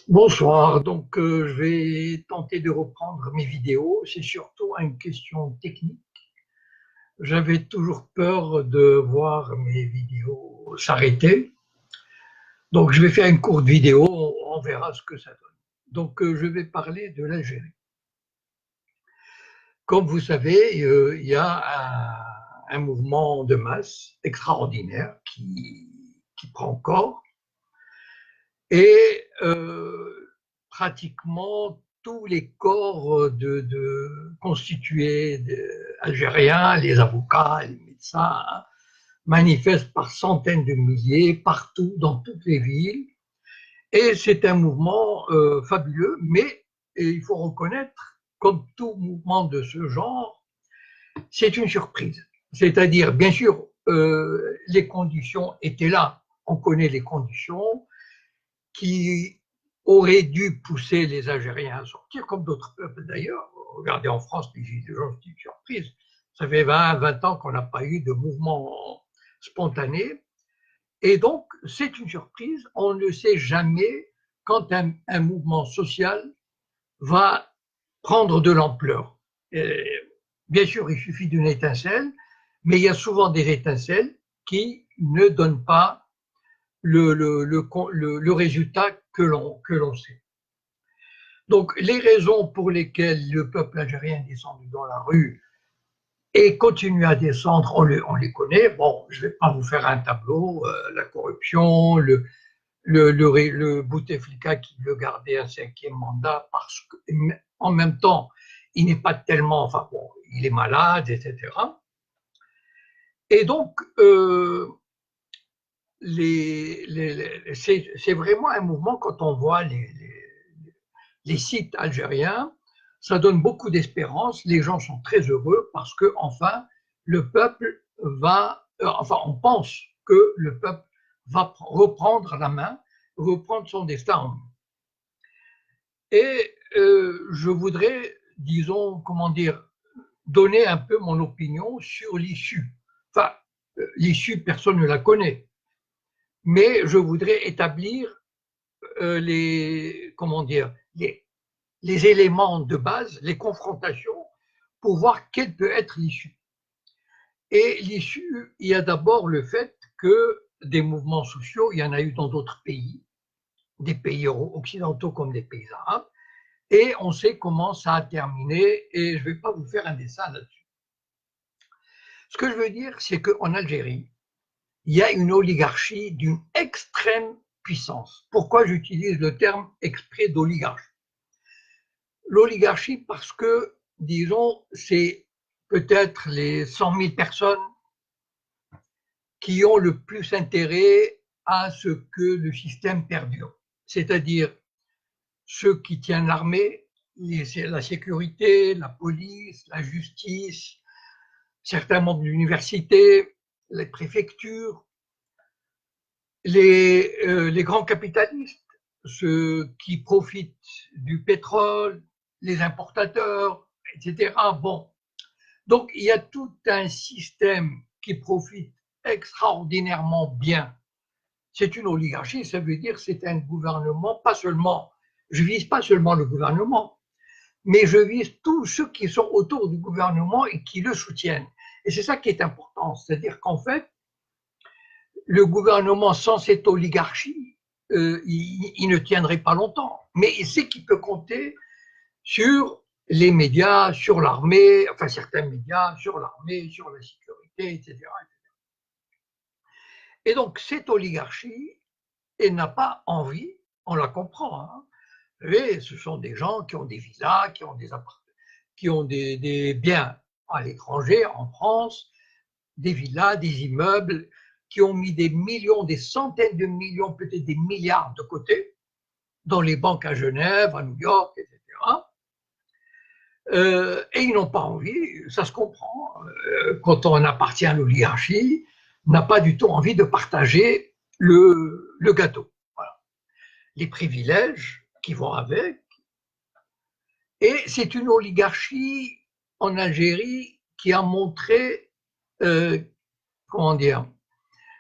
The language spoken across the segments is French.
Bonsoir, je vais tenter de reprendre mes vidéos. C'est surtout une question technique. J'avais toujours peur de voir mes vidéos s'arrêter. Donc je vais faire une courte vidéo, on verra ce que ça donne. Je vais parler de l'Algérie. Comme vous savez, il y a un mouvement de masse extraordinaire qui prend corps et pratiquement tous les corps constitués algériens, les avocats, les médecins, hein, manifestent par centaines de milliers partout dans toutes les villes. Et c'est un mouvement fabuleux, mais il faut reconnaître, comme tout mouvement de ce genre, c'est une surprise. C'est-à-dire, bien sûr, les conditions étaient là. On connaît les conditions qui aurait dû pousser les Algériens à sortir, comme d'autres peuples d'ailleurs. Regardez en France, les Gilets jaunes, c'est une surprise. Ça fait 20 ans qu'on n'a pas eu de mouvement spontané. Et donc, c'est une surprise. On ne sait jamais quand un mouvement social va prendre de l'ampleur. Bien sûr, il suffit d'une étincelle, mais il y a souvent des étincelles qui ne donnent pas le résultat que l'on sait. Donc, les raisons pour lesquelles le peuple algérien est descendu dans la rue et continue à descendre, on les connaît. Bon, je ne vais pas vous faire un tableau, la corruption, le Bouteflika qui veut garder un cinquième mandat parce qu'en même temps, il n'est pas tellement, enfin bon, il est malade, etc. Et donc, c'est vraiment un mouvement quand on voit les sites algériens, ça donne beaucoup d'espérance, les gens sont très heureux parce que enfin le peuple va, enfin on pense que le peuple va reprendre la main, reprendre son destin en main. Et je voudrais, disons, comment dire, donner un peu mon opinion sur l'issue. Enfin, l'issue, personne ne la connaît, mais je voudrais établir comment dire, les éléments de base, les confrontations, pour voir quelle peut être l'issue. Et l'issue, il y a d'abord le fait que des mouvements sociaux, il y en a eu dans d'autres pays, des pays occidentaux comme des pays arabes, et on sait comment ça a terminé, et je ne vais pas vous faire un dessin là-dessus. Ce que je veux dire, c'est qu'en Algérie, il y a une oligarchie d'une extrême puissance. Pourquoi j'utilise le terme exprès d'oligarchie? L'oligarchie parce que, disons, c'est peut-être les 100 000 personnes qui ont le plus intérêt à ce que le système perdure. C'est-à-dire ceux qui tiennent l'armée, la sécurité, la police, la justice, certains membres de l'université, les préfectures, les grands capitalistes, ceux qui profitent du pétrole, les importateurs, etc. Bon, donc il y a tout un système qui profite extraordinairement bien. C'est une oligarchie, ça veut dire c'est un gouvernement, pas seulement, je vise pas seulement le gouvernement, mais je vise tous ceux qui sont autour du gouvernement et qui le soutiennent. Et c'est ça qui est important, c'est-à-dire qu'en fait, le gouvernement sans cette oligarchie, il ne tiendrait pas longtemps. Mais il sait qu'il peut compter sur les médias, sur l'armée, enfin certains médias, sur l'armée, sur la sécurité, etc. Et donc cette oligarchie, elle n'a pas envie, on la comprend, hein. Et ce sont des gens qui ont des villas, qui ont des biens à l'étranger, en France, des villas, des immeubles, qui ont mis des millions, des centaines de millions, peut-être des milliards de côté, dans les banques à Genève, à New York, etc. Et ils n'ont pas envie, ça se comprend, quand on appartient à l'oligarchie, on n'a pas du tout envie de partager le gâteau. Voilà. Les privilèges qui vont avec. Et c'est une oligarchie en Algérie qui a montré, comment dire,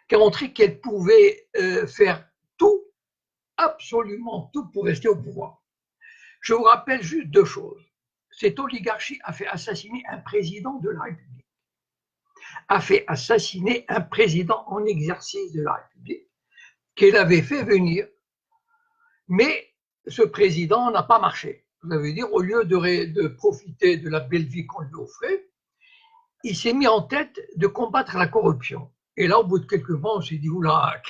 qui a montré qu'elle pouvait faire tout absolument tout pour rester au pouvoir. Je vous rappelle juste deux choses. Cette oligarchie a fait assassiner un président de la République, a fait assassiner un président en exercice de la République, qu'elle avait fait venir, mais ce président n'a pas marché. Ça veut dire, au lieu de profiter de la belle vie qu'on lui offrait, il s'est mis en tête de combattre la corruption. Et là, au bout de quelques mois, on s'est dit, oula,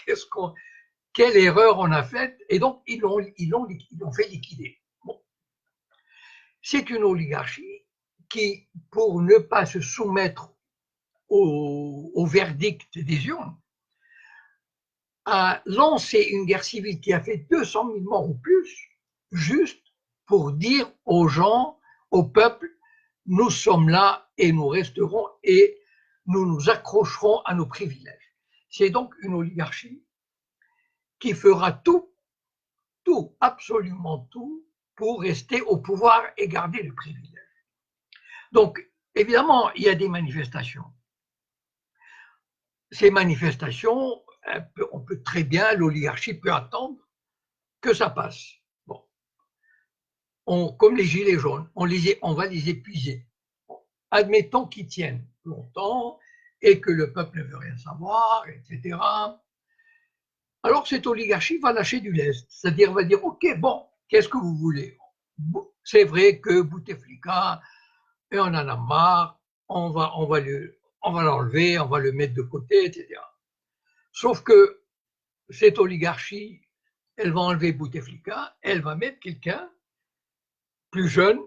quelle erreur on a faite, et donc ils l'ont fait liquider. Bon. C'est une oligarchie qui, pour ne pas se soumettre au verdict des urnes, a lancé une guerre civile qui a fait 200 000 morts ou plus, juste pour dire aux gens, au peuple, nous sommes là et nous resterons et nous nous accrocherons à nos privilèges. C'est donc une oligarchie qui fera tout, absolument tout, pour rester au pouvoir et garder le privilège. Donc, évidemment, il y a des manifestations. Ces manifestations, on peut très bien, l'oligarchie peut attendre que ça passe. Bon. Comme les gilets jaunes, on va les épuiser. Bon. Admettons qu'ils tiennent longtemps et que le peuple ne veut rien savoir, etc. Alors cette oligarchie va lâcher du lest, c'est-à-dire va dire, ok, bon, qu'est-ce que vous voulez? Bon, c'est vrai que Bouteflika, et on en a marre, on va l'enlever, on va le mettre de côté, etc. Sauf que cette oligarchie, elle va enlever Bouteflika, elle va mettre quelqu'un plus jeune,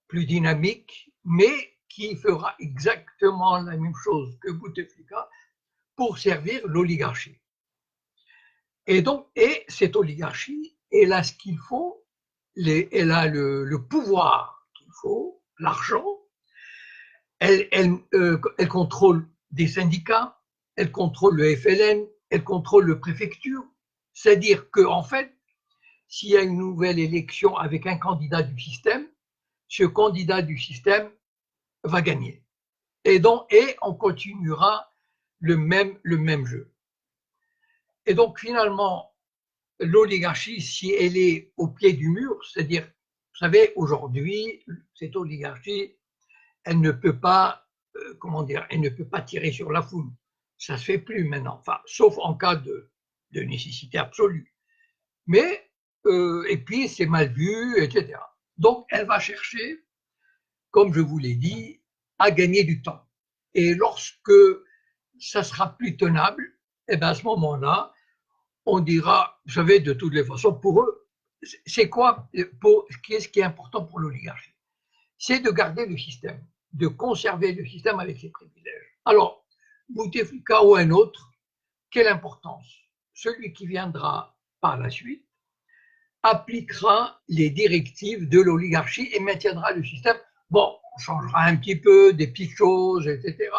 plus dynamique, mais qui fera exactement la même chose que Bouteflika pour servir l'oligarchie. Et donc, cette oligarchie, elle a ce qu'il faut, elle a le pouvoir qu'il faut, l'argent, elle contrôle des syndicats, elle contrôle le FLN, elle contrôle le préfecture. C'est-à-dire qu'en fait, s'il y a une nouvelle élection avec un candidat du système, ce candidat du système va gagner. Et on continuera le même jeu. Et donc finalement, l'oligarchie, si elle est au pied du mur, c'est-à-dire, vous savez, aujourd'hui, cette oligarchie, elle ne peut pas, elle ne peut pas tirer sur la foule. Ça se fait plus maintenant, enfin, sauf en cas de nécessité absolue. Mais, et puis, c'est mal vu, etc. Donc, elle va chercher, comme je vous l'ai dit, à gagner du temps. Et lorsque ça sera plus tenable, et bien à ce moment-là, on dira, vous savez, de toutes les façons, pour eux, c'est quoi, qu'est-ce qui est important pour l'oligarchie? C'est de garder le système, de conserver le système avec ses privilèges. Alors, Bouteflika ou un autre, quelle importance? Celui qui viendra par la suite appliquera les directives de l'oligarchie et maintiendra le système. Bon, on changera un petit peu des petites choses, etc.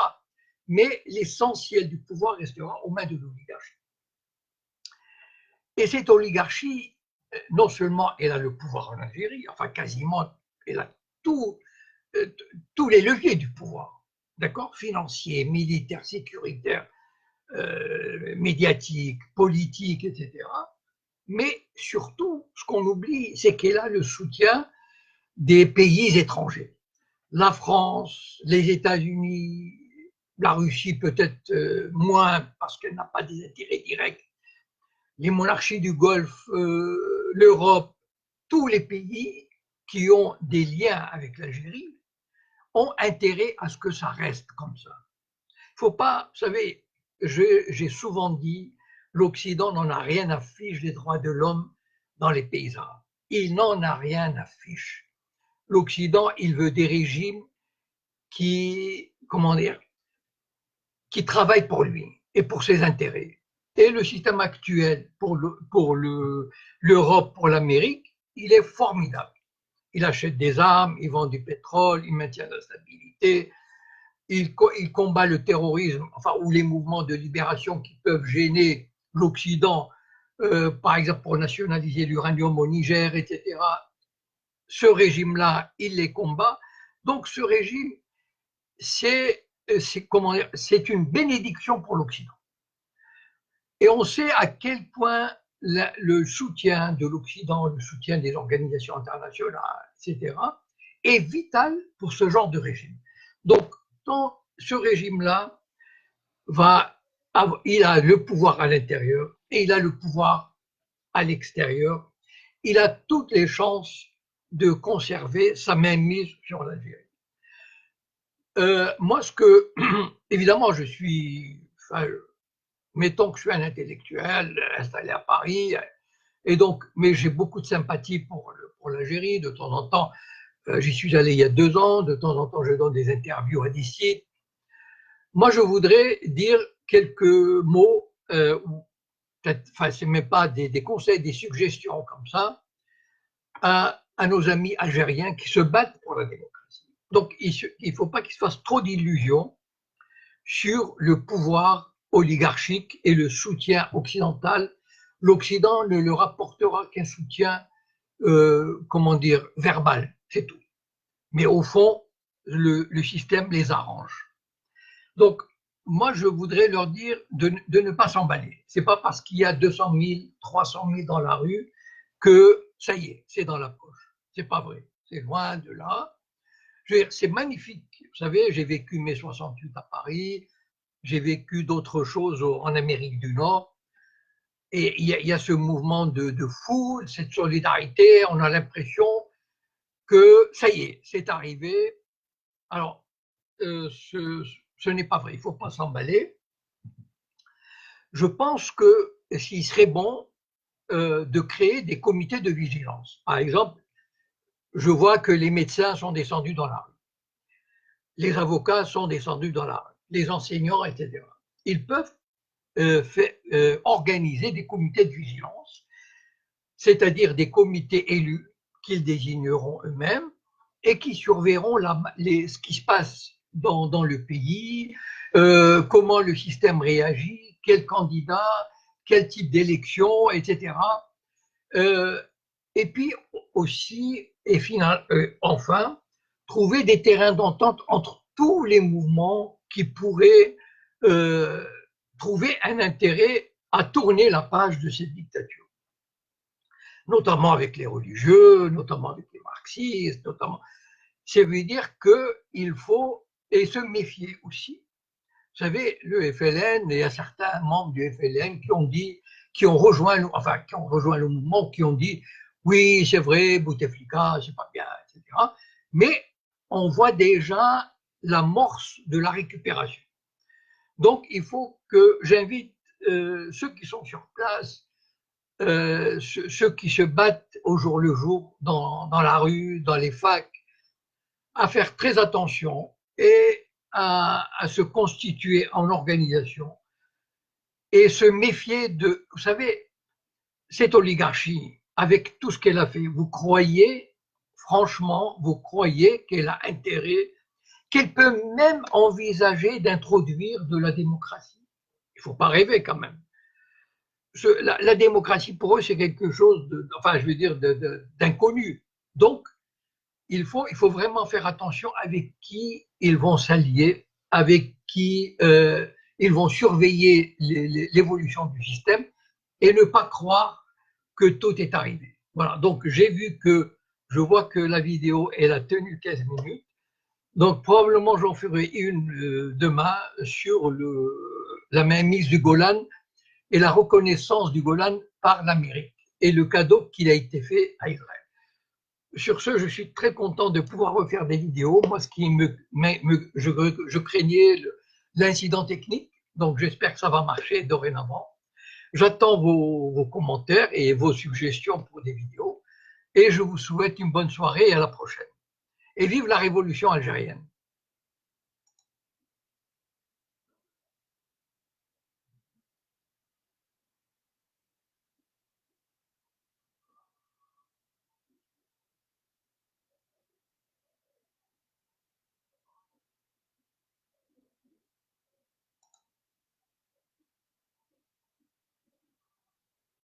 Mais l'essentiel du pouvoir restera aux mains de l'oligarchie. Et cette oligarchie, non seulement elle a le pouvoir en Algérie, enfin quasiment, elle a tous les leviers du pouvoir, d'accord, financier, militaire, sécuritaire, médiatique, politique, etc. Mais surtout, ce qu'on oublie, c'est qu'elle a le soutien des pays étrangers. La France, les États-Unis, la Russie peut-être moins parce qu'elle n'a pas des intérêts directs, les monarchies du Golfe, l'Europe, tous les pays qui ont des liens avec l'Algérie ont intérêt à ce que ça reste comme ça. Il ne faut pas, vous savez, j'ai souvent dit, l'Occident n'en a rien à fiche des droits de l'homme dans les pays arabes. Il n'en a rien à fiche. L'Occident, il veut des régimes qui, comment dire, qui travaillent pour lui et pour ses intérêts. Et le système actuel pour l'Europe, pour l'Amérique, il est formidable. Il achète des armes, il vend du pétrole, il maintient la stabilité, il combat le terrorisme, enfin, ou les mouvements de libération qui peuvent gêner l'Occident, par exemple pour nationaliser l'uranium au Niger, etc. Ce régime-là, il les combat. Donc ce régime, c'est une bénédiction pour l'Occident. Et on sait à quel point le soutien de l'Occident, le soutien des organisations internationales, etc., est vital pour ce genre de régime. Donc, dans ce régime-là, il a le pouvoir à l'intérieur et il a le pouvoir à l'extérieur. Il a toutes les chances de conserver sa mainmise sur l'Algérie. Moi, évidemment, mettons que je suis un intellectuel installé à Paris, et donc, mais j'ai beaucoup de sympathie pour l'Algérie. De temps en temps, j'y suis allé il y a 2 ans. De temps en temps, je donne des interviews à des sites. Moi, je voudrais dire quelques mots, enfin, c'est même pas des conseils, des suggestions comme ça, à nos amis algériens qui se battent pour la démocratie. Donc, il ne faut pas qu'ils se fassent trop d'illusions sur le pouvoir oligarchique et le soutien occidental. L'Occident ne leur apportera qu'un soutien, comment dire, verbal, c'est tout. Mais au fond, le système les arrange. Donc, moi, je voudrais leur dire de ne pas s'emballer. C'est pas parce qu'il y a 200 000, 300 000 dans la rue que ça y est, c'est dans la poche. C'est pas vrai. C'est loin de là. Je veux dire, c'est magnifique. Vous savez, j'ai vécu mai 68 à Paris. J'ai vécu d'autres choses en Amérique du Nord. Et il y a ce mouvement de foule, cette solidarité. On a l'impression que ça y est, c'est arrivé. Alors, ce n'est pas vrai. Il ne faut pas s'emballer. Je pense que s'il serait bon de créer des comités de vigilance. Par exemple, je vois que les médecins sont descendus dans la rue. Les avocats sont descendus dans la rue. Les enseignants, etc. Ils peuvent organiser des comités de vigilance, c'est-à-dire des comités élus qu'ils désigneront eux-mêmes et qui surveilleront ce qui se passe dans le pays, comment le système réagit, quel candidat, quel type d'élection, etc. Et puis aussi, enfin, trouver des terrains d'entente entre tous les mouvements qui pourraient trouver un intérêt à tourner la page de cette dictature, notamment avec les religieux, notamment avec les marxistes, notamment. Ça veut dire qu'il faut et se méfier aussi. Vous savez, le FLN, il y a certains membres du FLN qui ont rejoint le mouvement, qui ont dit oui, c'est vrai, Bouteflika, c'est pas bien, etc. Mais on voit déjà l'amorce de la récupération. Donc, il faut que j'invite ceux qui sont sur place, ceux qui se battent au jour le jour dans la rue, dans les facs, à faire très attention et à se constituer en organisation et se méfier de, vous savez, cette oligarchie, avec tout ce qu'elle a fait, franchement, vous croyez qu'elle a intérêt, qu'elle peut même envisager d'introduire de la démocratie? Il ne faut pas rêver quand même. La démocratie pour eux, c'est quelque chose d'inconnu. Donc, il faut vraiment faire attention avec qui ils vont s'allier, avec qui ils vont surveiller l'évolution du système et ne pas croire que tout est arrivé. Voilà, donc je vois que la vidéo, elle a tenu 15 minutes. Donc probablement j'en ferai une demain sur la mainmise du Golan et la reconnaissance du Golan par l'Amérique et le cadeau qu'il a été fait à Israël. Sur ce, je suis très content de pouvoir refaire des vidéos. Moi, je craignais l'incident technique, donc j'espère que ça va marcher dorénavant. J'attends vos commentaires et vos suggestions pour des vidéos et je vous souhaite une bonne soirée et à la prochaine. Et vive la révolution algérienne!